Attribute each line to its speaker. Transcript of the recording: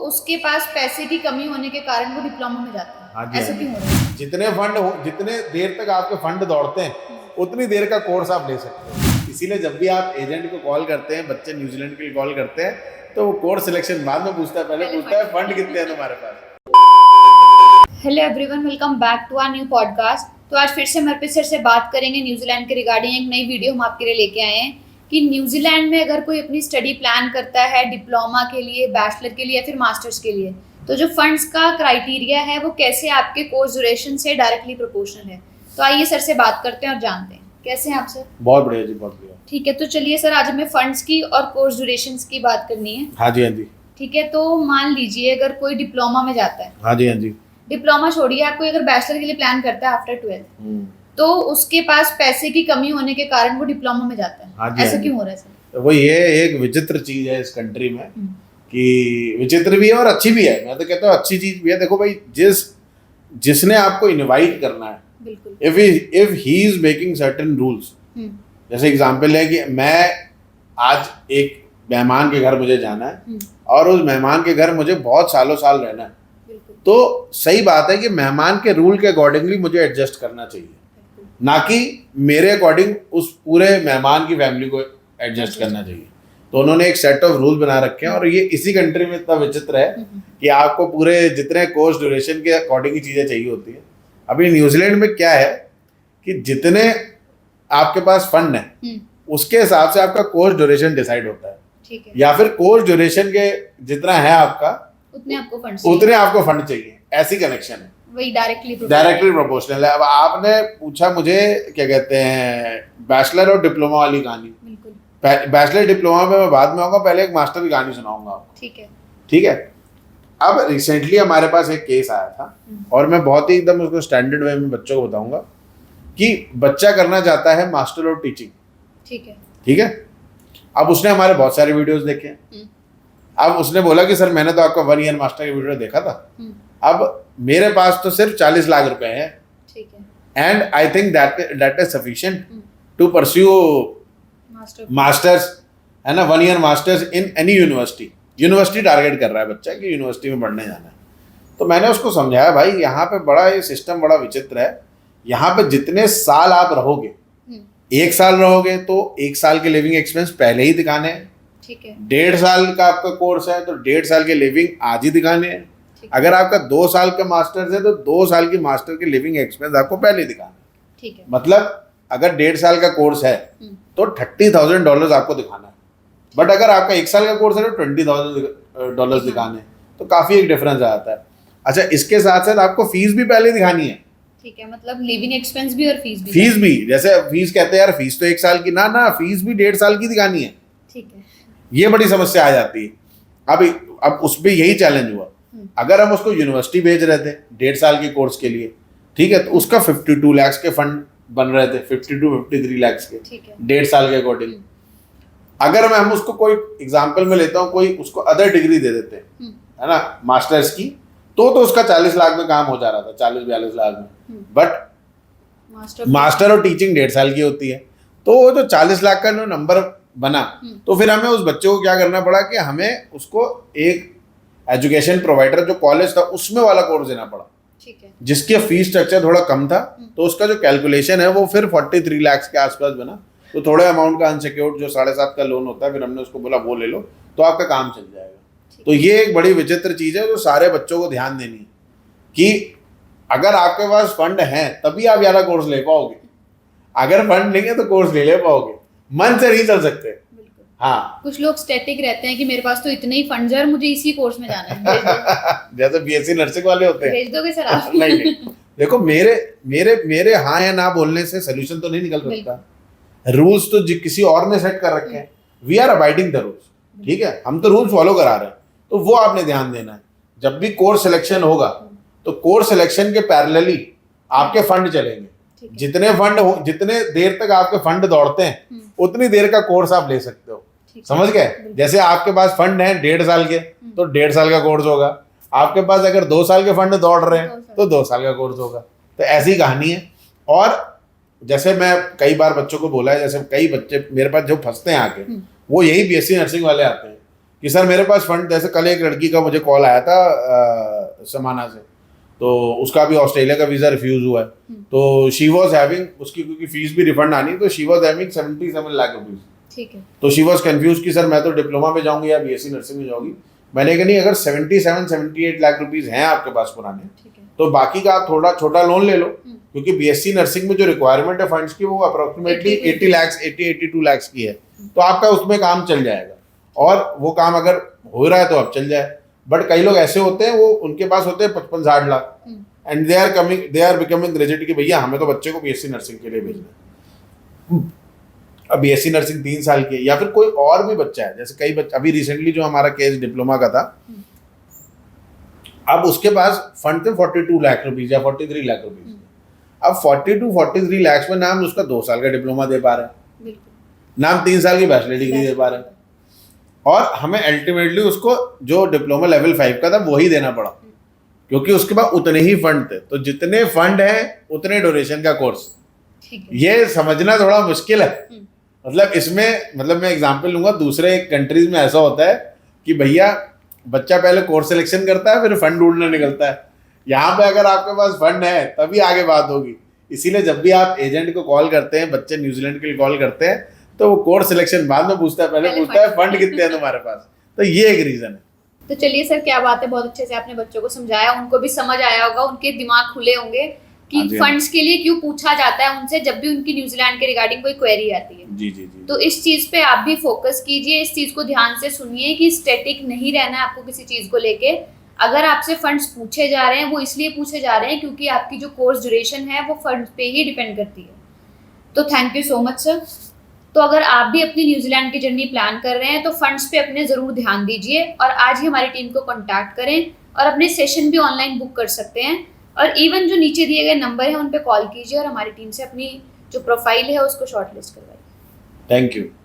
Speaker 1: उसके पास पैसे की कमी होने के कारण वो डिप्लोमा में जाता है।
Speaker 2: हाँ जी,
Speaker 1: ऐसा
Speaker 2: हाँ
Speaker 1: क्यों
Speaker 2: जी।
Speaker 1: हो रहा है?
Speaker 2: जितने देर तक आपके फंड दौड़ते हैं उतनी देर का कोर्स आप ले सकते हो। इसीलिए जब भी आप एजेंट को कॉल करते हैं, बच्चे न्यूजीलैंड के लिए कॉल करते हैं, तो वो कोर्स सिलेक्शन बाद में पूछता है, पहले पूछता है फंड कितने हैं तुम्हारे पास।
Speaker 1: Hello everyone, welcome back to our new podcast. तो आज फिर से हम हरप्रीत सर से बात करेंगे न्यूजीलैंड के रिगार्डिंग। एक नई वीडियो हम आपके लिए लेके आए हैं कि न्यूजीलैंड में अगर कोई अपनी स्टडी प्लान करता है डिप्लोमा के लिए, बैचलर के लिए या फिर मास्टर्स के लिए, तो जो फंड्स का क्राइटेरिया है वो कैसे आपके कोर्स ड्यूरेशन से डायरेक्टली प्रोपोर्शनल है। तो आइए सर से बात करते हैं और जानते हैं। कैसे हैं आप सर?
Speaker 2: बहुत बढ़िया जी, बहुत बढ़िया।
Speaker 1: ठीक है, तो चलिए सर, आज हमें फंड्स की और कोर्स ड्यूरेशंस की बात करनी है।
Speaker 2: हाँ जी, हाँ जी।
Speaker 1: ठीक है, तो मान लीजिए अगर कोई डिप्लोमा में जाता है,
Speaker 2: हाँ जी, हाँ जी।
Speaker 1: डिप्लोमा छोड़िए, आप कोई अगर बैचलर के लिए प्लान करता है आफ्टर 12th, तो उसके पास पैसे की कमी होने के कारण वो डिप्लोमा में जाता है।
Speaker 2: हाँ जी,
Speaker 1: ऐसा
Speaker 2: हाँ जी।
Speaker 1: क्यों हो रहा है सर?
Speaker 2: तो वो ये एक विचित्र चीज है इस कंट्री में, कि विचित्र भी है और अच्छी भी है। मैं तो कहता हूँ अच्छी चीज भी है। देखो भाई, जिसने आपको इनवाइट करना है,
Speaker 1: बिल्कुल।
Speaker 2: If he is making certain rules, जैसे एग्जांपल है कि मैं आज एक मेहमान के घर मुझे जाना है और उस मेहमान के घर मुझे बहुत सालों साल रहना है, तो सही बात है कि मेहमान के रूल के अकॉर्डिंगली मुझे एडजस्ट करना चाहिए, ना कि मेरे अकॉर्डिंग उस पूरे मेहमान की फैमिली को एडजस्ट करना चाहिए। तो उन्होंने एक सेट ऑफ रूल बना रखे हैं और ये इसी कंट्री में इतना विचित्र है कि आपको पूरे जितने कोर्स ड्यूरेशन के अकॉर्डिंग ही चीज़ें चाहिए होती हैं। अभी न्यूजीलैंड में क्या है कि जितने आपके पास फंड है उसके हिसाब से आपका कोर्स ड्यूरेशन डिसाइड होता है।
Speaker 1: ठीक है।
Speaker 2: या फिर कोर्स ड्यूरेशन के जितना है आपका
Speaker 1: उतने आपको फंड चाहिए।
Speaker 2: ऐसी कनेक्शन है,
Speaker 1: वही डायरेक्टली
Speaker 2: प्रोपोर्शनल है। अब आपने पूछा मुझे क्या कहते हैं बैचलर और डिप्लोमा वाली कहानी।
Speaker 1: बिल्कुल।
Speaker 2: बैचलर डिप्लोमा में मैं बाद में आऊंगा, पहले एक मास्टर की कहानी सुनाऊंगा आपको। ठीक है। अब रिसेंटली हमारे पास एक केस आया था और मैं बहुत ही एकदम उसको स्टैंडर्ड वे में बच्चों को बताऊंगा कि बच्चा करना चाहता है मास्टर और टीचिंग। ठीक है। अब उसने हमारे बहुत सारे वीडियोस देखे हैं। अब उसने बोला कि सर मैंने तो आपका 1 ईयर मास्टर की वीडियो देखा था, अब मेरे पास तो सिर्फ 40 लाख रुपए हैं।
Speaker 1: ठीक है।
Speaker 2: And I think that is sufficient to pursue masters, है ना, 1 year masters in any university target कर रहा है बच्चा कि यूनिवर्सिटी में पढ़ने जाना है। तो मैंने उसको समझाया, भाई यहाँ पे बड़ा ये सिस्टम बड़ा विचित्र है। यहाँ पे जितने साल आप रहोगे, 1 साल रहोगे तो 1 साल के लिविंग एक्सपेंस पहले ही दिखाने हैं।
Speaker 1: ठीक है।
Speaker 2: 1.5 साल का आपका कोर्स है तो 1.5 साल के लिविंग आज ही दिखाने हैं। अगर आपका 2 साल का मास्टर्स है तो 2 साल की मास्टर के लिविंग एक्सपेंस आपको पहले दिखाना है।
Speaker 1: ठीक है।
Speaker 2: मतलब अगर 1.5 साल का कोर्स है तो $30,000 आपको दिखाना है, बट अगर आपका 1 साल का कोर्स है तो $20,000 दिखाने हैं। तो काफी एक डिफरेंस आ जाता है। अच्छा, इसके साथ साथ आपको फीस भी पहले दिखानी है।
Speaker 1: ठीक है, मतलब लिविंग एक्सपेंस भी और फीस
Speaker 2: भी जैसे फीस कहते हैं यार फीस तो 1 साल की, ना फीस भी 1.5 साल की दिखानी है।
Speaker 1: ठीक है।
Speaker 2: ये बड़ी समस्या आ जाती है। अब उस पर यही चैलेंज हुआ। अगर हम उसको यूनिवर्सिटी भेज रहे थे 1.5 साल के कोर्स के लिए, ठीक है, तो उसका 52 लाख के फंड बन रहे थे, 52-53 लाख के 1.5 साल के अकॉर्डिंग। अगर हम उसको कोई एग्जाम्पल में लेता हूँ, कोई उसको अदर डिग्री दे देते हैं, है ना, मास्टर्स की, तो उसका 40 लाख में काम हो जा रहा था, 40-42 लाख में। बट मास्टर और टीचिंग 1.5 साल की होती है, तो वो जो 40 लाख का जो नंबर बना, तो फिर हमें उस बच्चे को क्या करना पड़ा कि हमें उसको एक एजुकेशन प्रोवाइडर जो कॉलेज था उसमें वाला कोर्स देना पड़ा।
Speaker 1: ठीक है।
Speaker 2: जिसकी फीस स्ट्रक्चर थोड़ा कम था, तो उसका जो कैलकुलेशन है वो फिर 43 लाख के आसपास बना। तो थोड़े अमाउंट का अनसिक्योर्ड जो 7.5 का लोन होता है, फिर हमने उसको बोला वो ले लो तो आपका काम चल जाएगा। तो ये एक बड़ी विचित्र चीज है जो सारे बच्चों को ध्यान देनी है कि अगर आपके पास फंड है तभी आप ज्यादा कोर्स ले पाओगे। अगर फंड नहीं है तो कोर्स नहीं ले पाओगे, मन से नहीं चल सकते। हाँ, कुछ
Speaker 1: लोग स्टैटिक रहते हैं कि मेरे पास तो इतने ही फंड्स है और मुझे इसी कोर्स में जाना है।
Speaker 2: जैसे बीएससी नर्सिंग वाले होते हैं,
Speaker 1: भेज दोगे सर आप?
Speaker 2: नहीं, देखो मेरे हाँ या ना बोलने से सोल्यूशन तो नहीं निकल सकता। रूल्स तो किसी और ने सेट कर रखे हैं, we are abiding the rules. ठीक है, हम तो रूल्स फॉलो करा रहे हैं, तो वो आपने ध्यान देना है। जब भी कोर्स सिलेक्शन होगा तो कोर्स सिलेक्शन के पैरेलली आपके फंड चलेंगे। जितने देर तक आपके फंड दौड़ते हैं उतनी देर का कोर्स आप ले सकते हो। समझ गए? जैसे आपके पास फंड है 1.5 साल के, तो 1.5 साल का कोर्स होगा। आपके पास अगर 2 साल के फंड दौड़ रहे हैं तो 2 साल का कोर्स होगा। तो ऐसी कहानी है। और जैसे मैं कई बार बच्चों को बोला है, जैसे कई बच्चे मेरे पास जो फंसते हैं आके, वो यही बीएससी नर्सिंग वाले आते हैं कि सर मेरे पास फंड, जैसे कल एक लड़की का मुझे कॉल आया था समाना से, तो उसका भी ऑस्ट्रेलिया का वीज़ा रिफ्यूज़ हुआ है, तो शी वॉज हैविंग, उसकी क्योंकि फीस भी रिफंड आनी, तो she was having 77 lakh rupees.
Speaker 1: ठीक है।
Speaker 2: तो शी वॉज कंफ्यूज कि सर मैं तो डिप्लोमा में जाऊंगी या बीएससी नर्सिंग में जाऊंगी। मैंने कहा नहीं, अगर 77-78 लाख रुपीज़ हैं आपके पास पुराने, तो बाकी का आप थोड़ा छोटा लोन ले लो, क्योंकि बीएससी नर्सिंग में जो रिक्वायरमेंट है फंड्स की वो अप्रोक्सीमेटली 82 लाख की है, तो आपका उसमें काम चल जाएगा, और वो काम अगर हो रहा है तो अब चल जाए। बट कई लोग ऐसे होते हैं, वो उनके पास होते हैं 55-60 lakh, and they are becoming rigid कि भैया हमें तो बच्चे को बीएससी नर्सिंग के लिए भेजना है। अब बीएससी नर्सिंग 3 साल की है, या फिर कोई और भी बच्चा है, जैसे कई बच्चे, अभी रिसेंटली जो हमारा केस डिप्लोमा का था, अब उसके पास फंड थे 42 लाख रुपीज या 43 लाख रुपीज। अब 42-43 लाख में नाम उसका 2 साल का डिप्लोमा दे पा रहे हैं, नाम 3 साल की बैचलर डिग्री दे पा रहे हैं, और हमें अल्टीमेटली उसको जो डिप्लोमा लेवल 5 का था वही देना पड़ा, क्योंकि उसके बाद उतने ही फंड थे। तो जितने फंड हैं उतने ड्यूरेशन का कोर्स। ये समझना थोड़ा मुश्किल है, मतलब इसमें, मतलब मैं एग्जांपल लूंगा, दूसरे कंट्रीज में ऐसा होता है कि भैया बच्चा पहले कोर्स सिलेक्शन करता है, फिर फंड ढूंढने निकलता है। यहाँ पे अगर आपके पास फंड है तभी आगे बात होगी। इसीलिए जब भी आप एजेंट को कॉल करते हैं, बच्चे न्यूजीलैंड के लिए कॉल करते हैं, तो वो कोर्स सिलेक्शन बाद में पूछता है, पहले पूछता है फंड कितने हैं तुम्हारे पास। तो ये एक रीजन है।
Speaker 1: तो चलिए सर, क्या बात है, बहुत अच्छे से आपने बच्चों को समझाया, उनको भी समझ आया होगा, उनके दिमाग खुले होंगे कि फंड्स के लिए क्यों पूछा जाता है उनसे जब भी उनकी न्यूजीलैंड के रिगार्डिंग कोई क्वेरी आती है।
Speaker 2: जी।
Speaker 1: तो इस चीज पे आप भी फोकस कीजिए, इस चीज को ध्यान से सुनिए कि स्टैटिक नहीं रहना है आपको किसी चीज को लेके। अगर आपसे फंड्स पूछे जा रहे हैं, वो इसलिए पूछे जा रहे हैं क्योंकि आपकी जो कोर्स ड्यूरेशन है वो फंड्स पे ही डिपेंड करती है। तो thank you so much sir. तो अगर आप भी अपनी न्यूजीलैंड की जर्नी प्लान कर रहे हैं तो फंड्स पे अपने ज़रूर ध्यान दीजिए, और आज ही हमारी टीम को कॉन्टैक्ट करें और अपने सेशन भी ऑनलाइन बुक कर सकते हैं। और इवन जो नीचे दिए गए नंबर हैं उन पे कॉल कीजिए और हमारी टीम से अपनी जो प्रोफाइल है उसको शॉर्टलिस्ट करवाइए।
Speaker 2: Thank you.